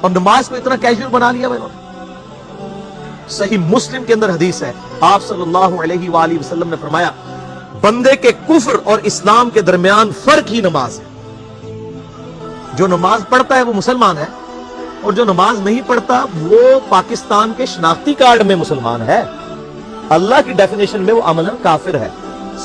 اور نماز کو اتنا کیجول بنا لیا میں نے۔ صحیح مسلم کے اندر حدیث ہے، آپ صلی اللہ علیہ وآلہ وسلم نے فرمایا بندے کے کفر اور اسلام کے درمیان فرق ہی نماز ہے۔ جو نماز پڑھتا ہے وہ مسلمان ہے، اور جو نماز نہیں پڑھتا وہ پاکستان کے شناختی کارڈ میں مسلمان ہے، اللہ کی ڈیفینیشن میں وہ عملاً کافر ہے۔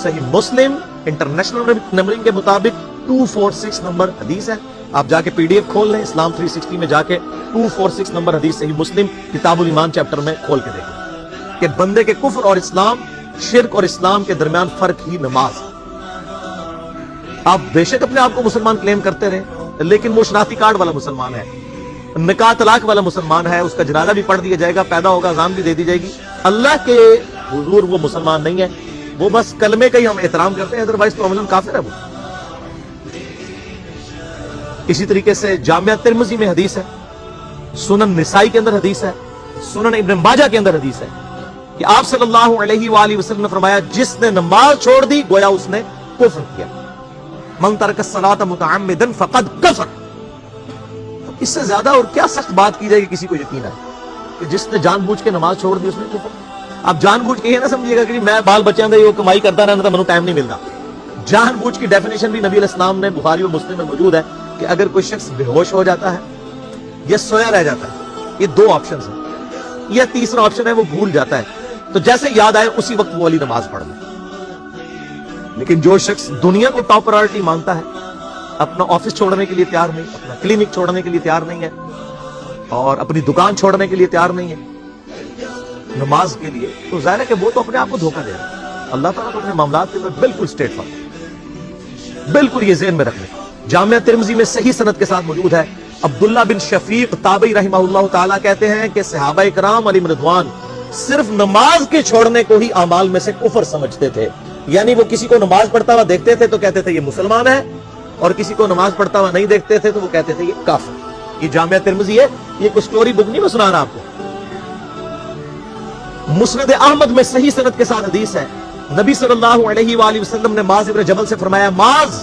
صحیح مسلم انٹرنیشنل نمبرنگ کے مطابق 246 نمبر حدیث ہے، آپ جا کے پی ڈی ایف کھول لیں، اسلام 360 میں جا کے 246 نمبر حدیث صحیح مسلم کتاب الایمان چیپٹر میں کھول کے دیکھیں کہ بندے کے کفر اور اسلام، شرک اور اسلام کے درمیان فرق ہی نماز۔ آپ بے شک اپنے آپ کو مسلمان کلیم کرتے رہے، لیکن وہ شناختی کارڈ والا مسلمان ہے، نکاح طلاق والا مسلمان ہے، اس کا جنازہ بھی پڑھ دیا جائے گا، پیدا ہوگا اذان بھی دے دی جائے گی، اللہ کے حضور وہ مسلمان نہیں ہے، وہ بس کلمے کا ہی ہم احترام کرتے ہیں، ادروائز تو عملاً کافر ہے وہ۔ اسی طریقے سے جامعہ ترمذی میں حدیث ہے، سنن نسائی کے اندر حدیث ہے، سنن ابن ماجہ کے اندر حدیث ہے کہ آپ صلی اللہ علیہ وآلہ وسلم نے فرمایا جس نے نماز چھوڑ دی گویا اس نے کفر کیا، من ترک الصلاۃ متعمدا فقد کفر۔ اس سے زیادہ اور کیا سخت بات کی جائے کہ کسی کو یقین ہے کہ جس نے جان بوجھ کے نماز چھوڑ دی اس نے کفر۔ آپ جان بوجھ کے یہ نہ سمجھیے گا کہ میں بال بچیاں دے کمائی کرتا رہنا تھا، منو ٹائم نہیں ملتا۔ جان بوجھ کی ڈیفینیشن بھی نبی علیہ السلام نے بخاری اور مسلم میں موجود ہے کہ اگر کوئی شخص بے ہوش ہو جاتا ہے یا سویا رہ جاتا ہے، یہ دو آپشنز ہیں، یا تیسرا آپشن ہے وہ بھول جاتا ہے، تو جیسے یاد آئے اسی وقت وہ والی نماز پڑھ لے۔ لیکن جو شخص دنیا کو ٹاپ پرائورٹی مانتا ہے، اپنا آفس چھوڑنے کے لیے تیار نہیں، اپنا کلینک چھوڑنے کے لیے تیار نہیں ہے، اور اپنی دکان چھوڑنے کے لیے تیار نہیں ہے نماز کے لیے، تو ظاہر ہے کہ وہ تو اپنے آپ کو دھوکہ دے رہا ہے۔ اللہ تعالیٰ تو اپنے معاملات کے اندر بالکل اسٹریٹ فارورڈ، بالکل یہ ذہن میں رکھ لیں۔ جامعہ ترمذی میں صحیح سند کے ساتھ موجود ہے، عبداللہ بن شفیق تابعی رحمہ اللہ تعالیٰ کہتے ہیں کہ صحابہ کرام علیہم رضوان صرف نماز کے چھوڑنے کو ہی اعمال میں سے کفر سمجھتے تھے، یعنی وہ کسی کو نماز پڑھتا ہوا دیکھتے تھے تو کہتے تھے یہ مسلمان ہے، اور کسی کو نماز پڑھتا ہوا نہیں دیکھتے تھے تو وہ کہتے تھے یہ کافر۔ یہ جامعہ ترمذی ہے، یہ کوئی سٹوری بک نہیں میں سنا رہا آپ کو۔ مسند احمد میں صحیح سند کے ساتھ حدیث ہے، نبی صلی اللہ علیہ وآلہ وسلم نے معاذ بن جبل سے فرمایا معاذ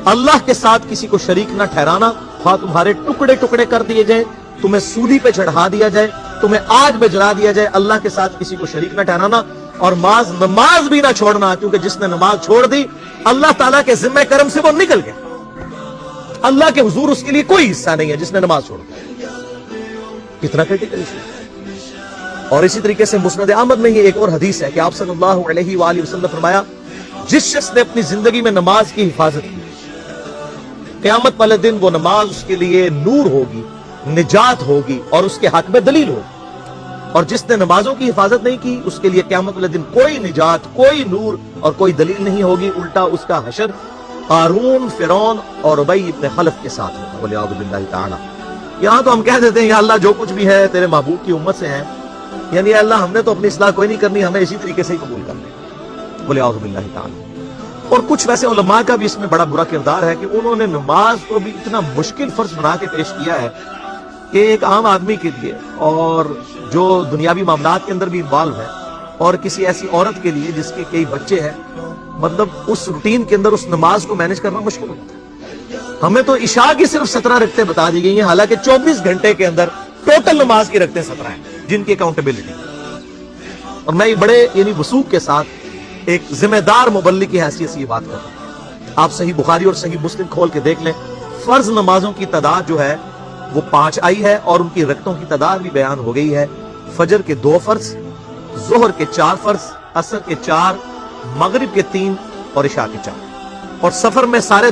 اللہ کے ساتھ کسی کو شریک نہ ٹھہرانا، خواہ تمہارے ٹکڑے ٹکڑے کر دیے جائیں، تمہیں سولی پہ چڑھا دیا جائے، تمہیں آگ میں جلا دیا جائے، اللہ کے ساتھ کسی کو شریک نہ ٹھہرانا، اور معاذ نماز بھی نہ چھوڑنا، کیونکہ جس نے نماز چھوڑ دی اللہ تعالیٰ کے ذمہ کرم سے وہ نکل گیا، اللہ کے حضور اس کے لیے کوئی حصہ نہیں ہے جس نے نماز چھوڑ دی۔ کتنا کریٹیکل ایشو ہے۔ اور اسی طریقے سے مسند احمد میں یہ ایک اور حدیث ہے کہ آپ صلی اللہ علیہ وآلہ وسلم نے فرمایا جس شخص نے اپنی زندگی میں نماز کی حفاظت کی، قیامت والے دن وہ نماز اس کے لیے نور ہوگی، نجات ہوگی، اور اس کے حق میں دلیل ہوگی، اور جس نے نمازوں کی حفاظت نہیں کی اس کے لیے قیامت والے دن کوئی نجات، کوئی نور اور کوئی دلیل نہیں ہوگی، الٹا اس کا حشر قارون، فرعون اور ابی ابن خلف کے ساتھ ہوگا، والعیاذ باللہ تعالی۔ یہاں تو ہم کہہ دیتے ہیں یا اللہ جو کچھ بھی ہے تیرے محبوب کی امت سے ہے، یعنی اللہ ہم نے تو اپنی اصلاح کوئی نہیں کرنی، ہمیں اسی طریقے سے ہی قبول کرنا، والعیاذ باللہ تعالی۔ اور کچھ ویسے علماء کا بھی اس میں بڑا برا کردار ہے کہ انہوں نے نماز کو بھی اتنا مشکل فرض بنا کے پیش کیا ہے کہ ایک عام آدمی کے لیے اور جو دنیاوی معاملات کے اندر بھی انوالو ہے، اور کسی ایسی عورت کے لیے جس کے کئی بچے ہیں، مطلب اس روٹین کے اندر اس نماز کو مینج کرنا مشکل ہوتا ہے۔ ہمیں تو عشاء کی صرف 17 رکعتیں بتا دی گئی ہیں، حالانکہ 24 گھنٹے کے اندر ٹوٹل نماز کی رکعتیں 17 ہیں جن کی اکاؤنٹیبلٹی۔ اور میں بڑے یعنی وثوق کے ساتھ ایک ذمہ دار مبلغ کی حیثیت سے یہ بات کر رہا ہوں، آپ صحیح بخاری اور صحیح مسلم کھول کے دیکھ لیں، فرض نمازوں کی تعداد جو ہے وہ 5 آئی ہے، اور ان کی رکعتوں کی تعداد بھی بیان ہو گئی ہے، فجر کے 2 فرض، ظہر کے 4 فرض، عصر کے 4، مغرب کے 3 اور عشاء کے 4، اور سفر میں سارے